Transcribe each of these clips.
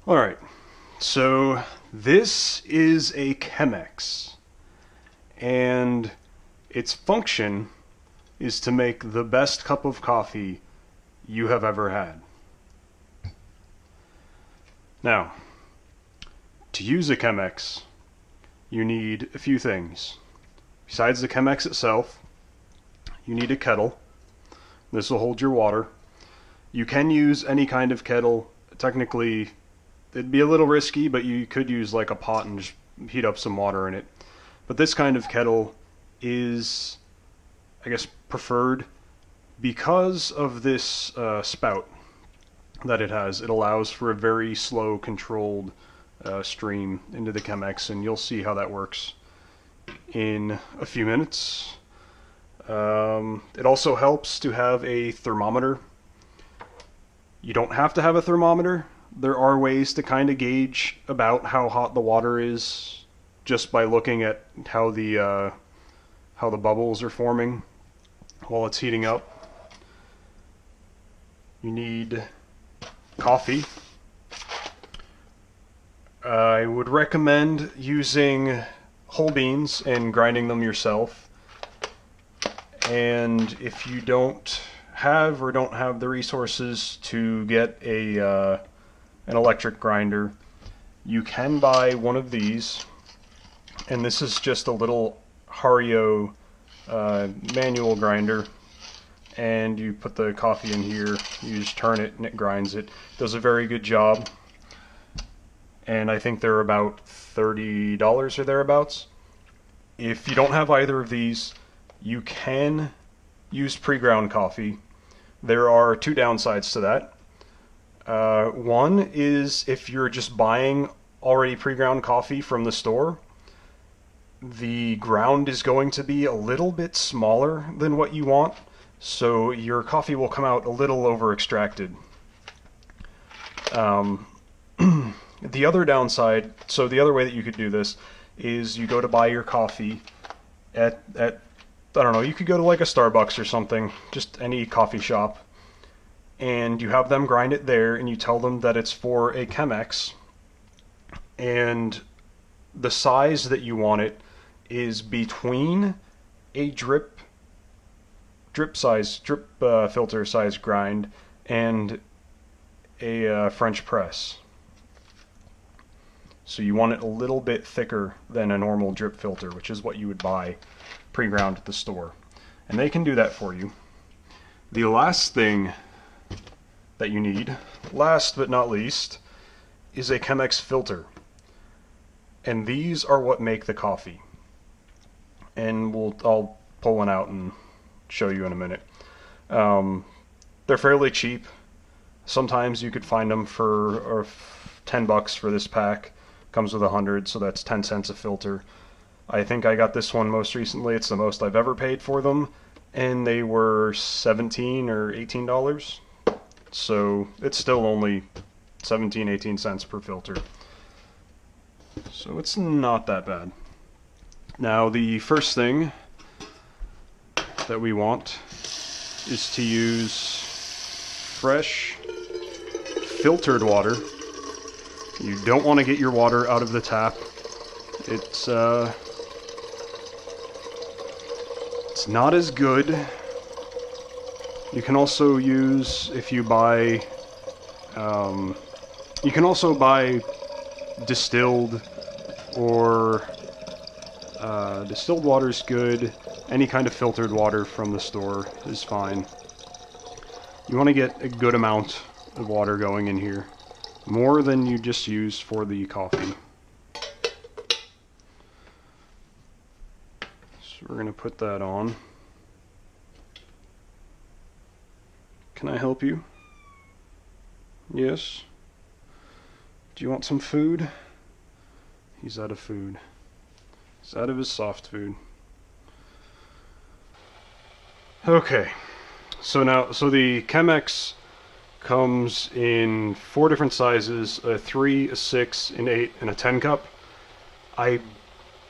Alright, so this is a Chemex, and its function is to make the best cup of coffee you have ever had. Now, to use a Chemex, you need a few things. Besides the Chemex itself, you need a kettle. This will hold your water. You can use any kind of kettle. Technically, it'd be a little risky, but you could use like a pot and just heat up some water in it. But this kind of kettle is, I guess, preferred because of this spout that it has. It allows for a very slow, controlled stream into the Chemex, and you'll see how that works in a few minutes. It also helps to have a thermometer. You don't have to have a thermometer. There are ways to kind of gauge about how hot the water is just by looking at how the bubbles are forming while it's heating up. You need coffee. I would recommend using whole beans and grinding them yourself. And if you don't have the resources to get an electric grinder, you can buy one of these, and this is just a little Hario manual grinder, and you put the coffee in here, you just turn it and it grinds it. Does a very good job, and I think they're about $30 or thereabouts. If you don't have either of these, you can use pre-ground coffee. There are two downsides to that. One is if you're just buying already pre-ground coffee from the store, the ground is going to be a little bit smaller than what you want, so your coffee will come out a little over-extracted. The other downside, so the other way that you could do this is you go to buy your coffee at I don't know, you could go to like a Starbucks or something, just any coffee shop, and you have them grind it there, and you tell them that it's for a Chemex, and the size that you want it is between a drip filter size grind and a French press. So you want it a little bit thicker than a normal drip filter, which is what you would buy pre-ground at the store. And they can do that for you. The last thing that you need, last but not least, is a Chemex filter. And these are what make the coffee. And I'll pull one out and show you in a minute. They're fairly cheap. Sometimes you could find them for $10 for this pack. Comes with 100, so that's 10 cents a filter. I think I got this one most recently. It's the most I've ever paid for them, and they were $17 or $18. So it's still only 17, 18 cents per filter. So it's not that bad. Now the first thing that we want is to use fresh filtered water. You don't want to get your water out of the tap. It's not as good. You can also use, if you buy, you can also buy distilled, or distilled water is good. Any kind of filtered water from the store is fine. You want to get a good amount of water going in here. More than you just use for the coffee. So we're going to put that on. Can I help you? Yes? Do you want some food? He's out of food. He's out of his soft food. Okay. So the Chemex comes in 4 different sizes: a 3, a 6, an 8, and a 10 cup. I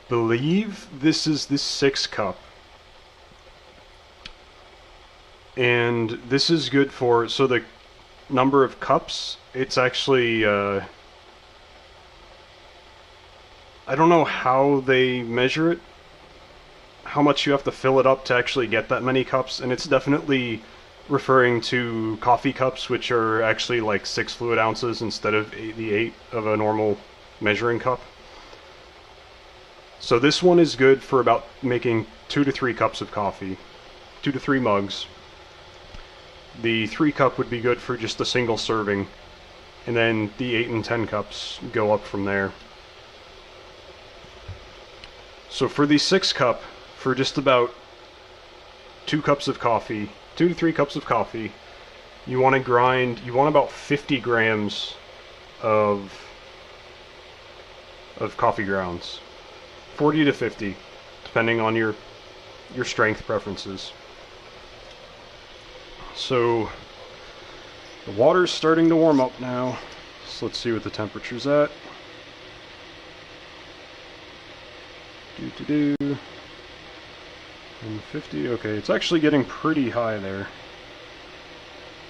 believe this is the 6 cup. And this is good for, so the number of cups, it's actually I don't know how they measure it, how much you have to fill it up to actually get that many cups, and it's definitely referring to coffee cups, which are actually like 6 fluid ounces instead of the 8 of a normal measuring cup. So this one is good for about making 2 to 3 cups of coffee, 2 to 3 mugs. The 3 cup would be good for just a single serving, and then the 8 and 10 cups go up from there. So for the 6 cup, for just about 2 cups of coffee, 2 to 3 cups of coffee, you want to grind, you want about 50 grams of coffee grounds. 40 to 50, depending on your strength preferences. So the water's starting to warm up now. So let's see what the temperature's at. And 50, okay, it's actually getting pretty high there.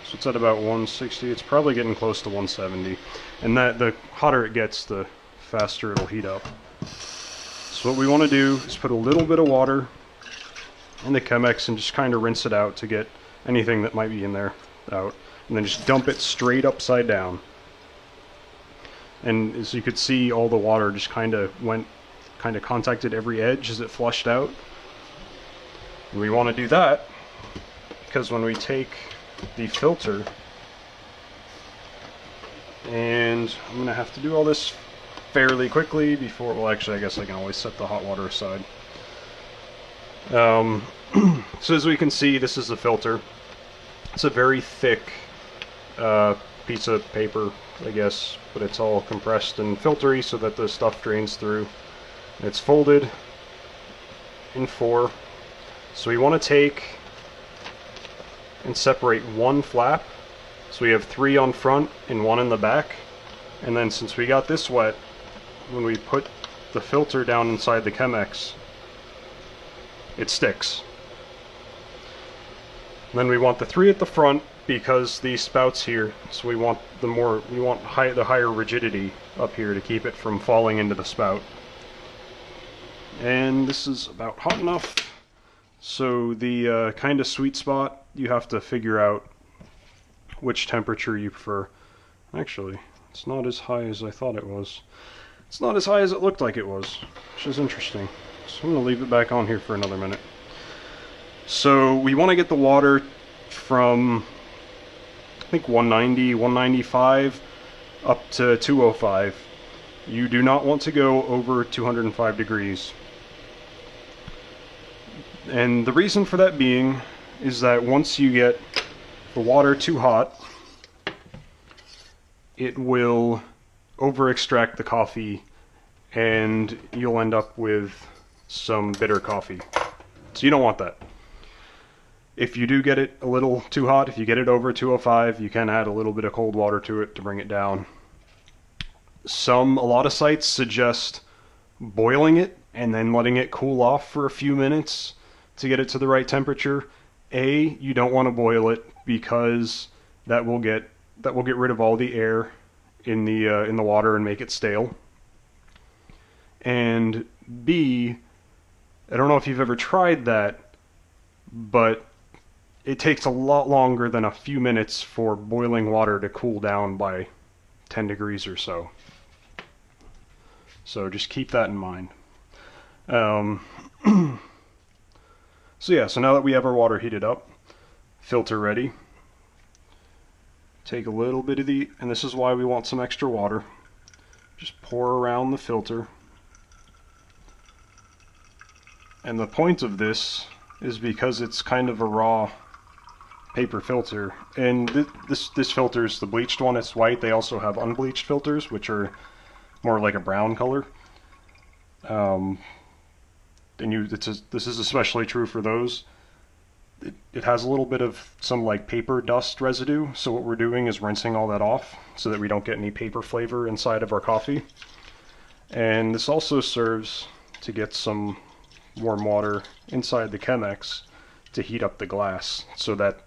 So it's at about 160, it's probably getting close to 170. And that the hotter it gets, the faster it'll heat up. So what we want to do is put a little bit of water in the Chemex and just kind of rinse it out to get anything that might be in there out. And then just dump it straight upside down. And as you could see, all the water just kind of contacted every edge as it flushed out. And we want to do that because when we take the filter, and I'm going to have to do all this fairly quickly before, well actually I guess I can always set the hot water aside. So as we can see, this is the filter. It's a very thick piece of paper, I guess, but it's all compressed and filtery so that the stuff drains through. It's folded in 4. So we want to take and separate 1 flap. So we have 3 on front and 1 in the back. And then since we got this wet, when we put the filter down inside the Chemex, it sticks. And then we want the 3 at the front because these spouts here, so we want the higher rigidity up here to keep it from falling into the spout. And this is about hot enough. So the kind of sweet spot, you have to figure out which temperature you prefer. Actually, it's not as high as I thought it was. It's not as high as it looked like it was, which is interesting. So I'm going to leave it back on here for another minute. So we want to get the water from, I think 190, 195 up to 205. You do not want to go over 205 degrees. And the reason for that being is that once you get the water too hot, it will over extract the coffee and you'll end up with some bitter coffee. So you don't want that. If you do get it a little too hot, if you get it over 205, you can add a little bit of cold water to it to bring it down. A lot of sites suggest boiling it and then letting it cool off for a few minutes to get it to the right temperature. You don't want to boil it because that will get rid of all the air in the water and make it stale. And B, I don't know if you've ever tried that, but it takes a lot longer than a few minutes for boiling water to cool down by 10 degrees or so. So just keep that in mind. So yeah, so now that we have our water heated up, filter ready, take a little bit of and this is why we want some extra water, just pour around the filter. And the point of this is because it's kind of a raw paper filter, and this filter is the bleached one, it's white. They also have unbleached filters, which are more like a brown color. This is especially true for those. It has a little bit of some like paper dust residue, so what we're doing is rinsing all that off so that we don't get any paper flavor inside of our coffee. And this also serves to get some warm water inside the Chemex to heat up the glass so that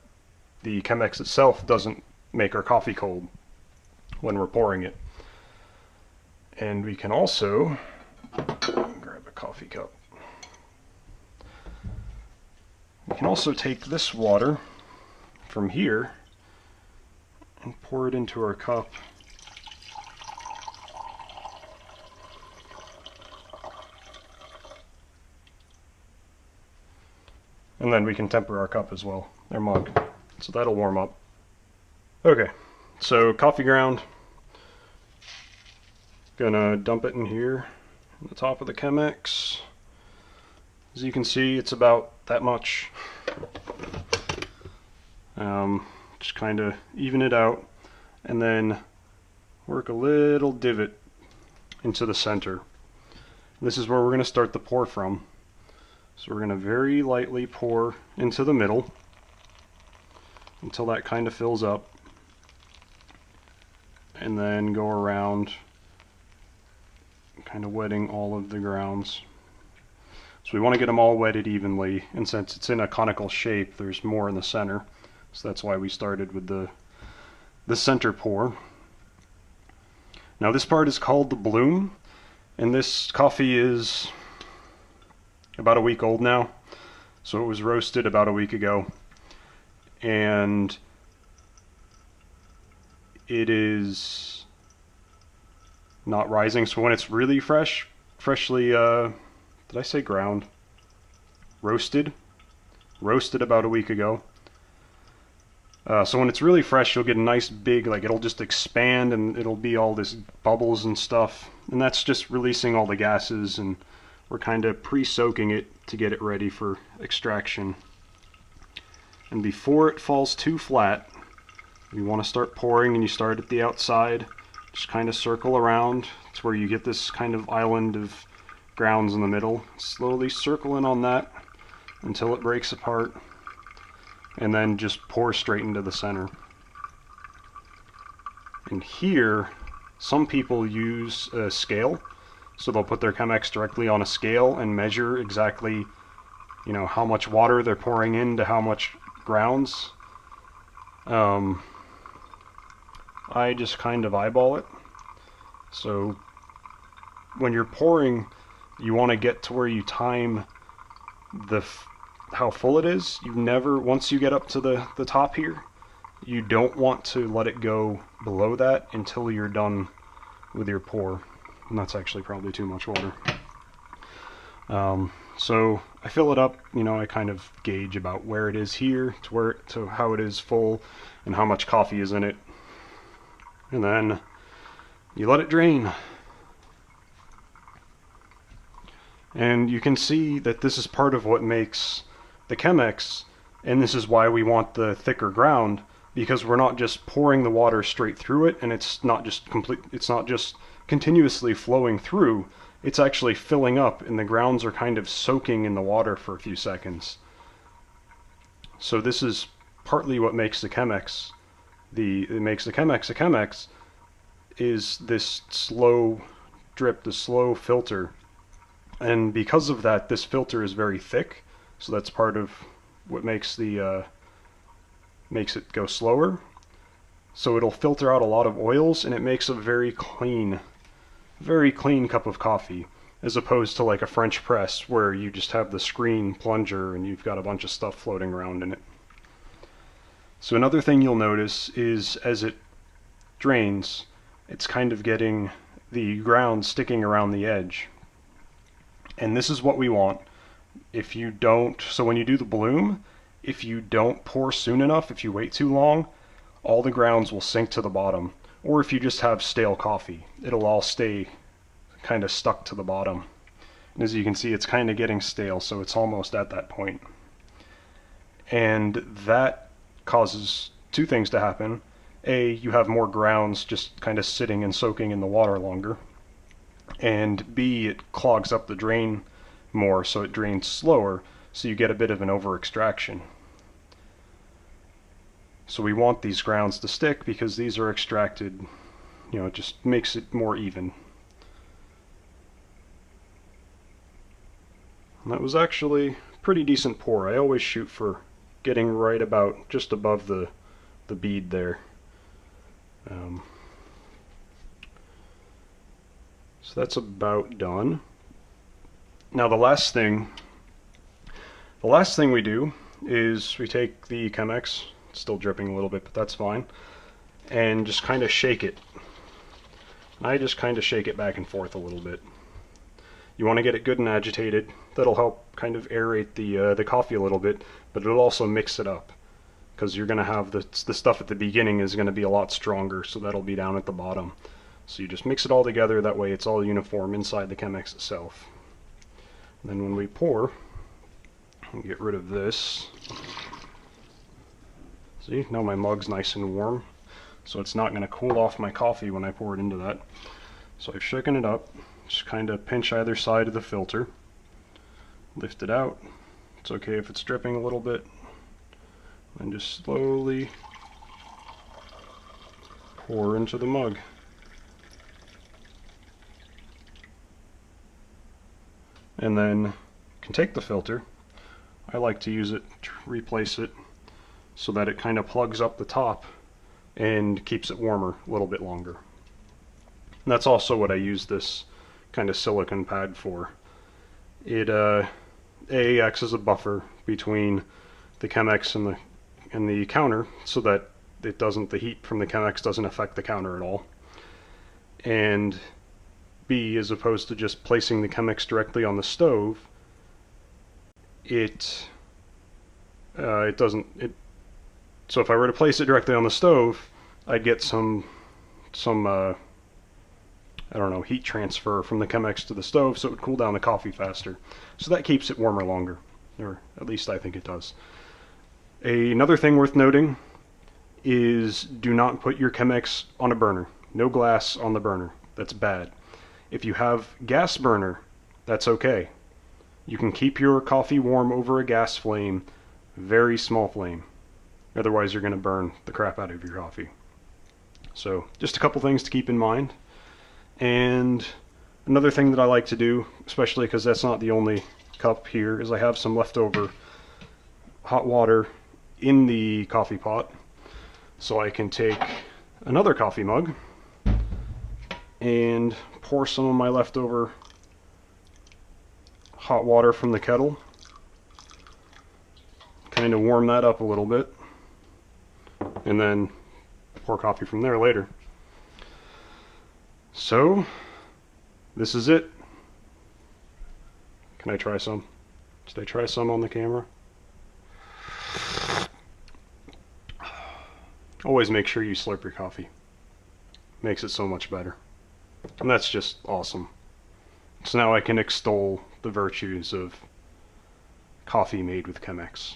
the Chemex itself doesn't make our coffee cold when we're pouring it. And we can also Grab a coffee cup. We can also take this water from here and pour it into our cup. And then we can temper our cup as well, our mug. So that'll warm up. Okay, so coffee ground. Gonna dump it in here on the top of the Chemex. As you can see, it's about that much. Just kind of even it out, and then work a little divot into the center. This is where we're going to start the pour from. So we're going to very lightly pour into the middle until that kind of fills up, and then go around, kind of wetting all of the grounds. So we want to get them all wetted evenly, and since it's in a conical shape, there's more in the center. So that's why we started with the center pour. Now this part is called the bloom, and this coffee is about a week old now. So it was roasted about a week ago, and it is not rising. So when it's really freshly, did I say ground? Roasted about a week ago. So when it's really fresh, you'll get a nice big, like it'll just expand and it'll be all this bubbles and stuff. And that's just releasing all the gases, and we're kind of pre-soaking it to get it ready for extraction. And before it falls too flat, you want to start pouring, and you start at the outside, just kind of circle around. It's where you get this kind of island of grounds in the middle. Slowly circle in on that until it breaks apart, and then just pour straight into the center. And here, some people use a scale, so they'll put their Chemex directly on a scale and measure exactly, you know, how much water they're pouring into how much grounds. I just kind of eyeball it. So when you're pouring, you want to get to where you time how full it is. You never, once you get up to the top here, you don't want to let it go below that until you're done with your pour. And that's actually probably too much water. So I fill it up, you know, I kind of gauge about where it is here to how it is full and how much coffee is in it. And then you let it drain. And you can see that this is part of what makes the Chemex, and this is why we want the thicker ground, because we're not just pouring the water straight through it, and it's not just continuously flowing through, it's actually filling up, and the grounds are kind of soaking in the water for a few seconds. So this is partly what makes the Chemex a Chemex, is this slow drip, the slow filter. And because of that, this filter is very thick, so that's part of what makes it go slower. So it'll filter out a lot of oils, and it makes a very clean cup of coffee, as opposed to like a French press where you just have the screen plunger and you've got a bunch of stuff floating around in it. So another thing you'll notice is as it drains, it's kind of getting the ground sticking around the edge. And this is what we want. If you don't, so when you do the bloom, if you don't pour soon enough, if you wait too long, all the grounds will sink to the bottom. Or if you just have stale coffee, it'll all stay kind of stuck to the bottom. And as you can see, it's kind of getting stale, so it's almost at that point. And that causes two things to happen. A, you have more grounds just kind of sitting and soaking in the water longer. And B, it clogs up the drain more, so it drains slower, so you get a bit of an over extraction. So we want these grounds to stick because these are extracted, you know, it just makes it more even. And that was actually a pretty decent pour. I always shoot for getting right about just above the bead there. So that's about done. Now the last thing we do is we take the Chemex, it's still dripping a little bit, but that's fine, and just kind of shake it. I just kind of shake it back and forth a little bit. You want to get it good and agitated. That'll help kind of aerate the coffee a little bit, but it'll also mix it up, because you're going to have the stuff at the beginning is going to be a lot stronger, so that'll be down at the bottom. So you just mix it all together, that way it's all uniform inside the Chemex itself. And then when we pour, we'll get rid of this. See, now my mug's nice and warm, so it's not going to cool off my coffee when I pour it into that. So I've shaken it up, just kind of pinch either side of the filter, lift it out. It's okay if it's dripping a little bit, and just slowly pour into the mug. And then you can take the filter. I like to use it to replace it so that it kind of plugs up the top and keeps it warmer a little bit longer. And that's also what I use this kind of silicone pad for. It acts as a buffer between the Chemex and the counter, so that the heat from the Chemex doesn't affect the counter at all. And B, as opposed to just placing the Chemex directly on the stove, so if I were to place it directly on the stove, I'd get some I don't know, heat transfer from the Chemex to the stove, so it would cool down the coffee faster. So that keeps it warmer longer, or at least I think it does. Another thing worth noting is do not put your Chemex on a burner. No glass on the burner. That's bad. If you have gas burner, that's okay. You can keep your coffee warm over a gas flame, very small flame. Otherwise you're going to burn the crap out of your coffee. So just a couple things to keep in mind. And another thing that I like to do, especially because that's not the only cup here, is I have some leftover hot water in the coffee pot. So I can take another coffee mug and pour some of my leftover hot water from the kettle. Kind of warm that up a little bit. And then pour coffee from there later. So, this is it. Can I try some? Should I try some on the camera? Always make sure you slurp your coffee. Makes it so much better. And that's just awesome. So now I can extol the virtues of coffee made with Chemex.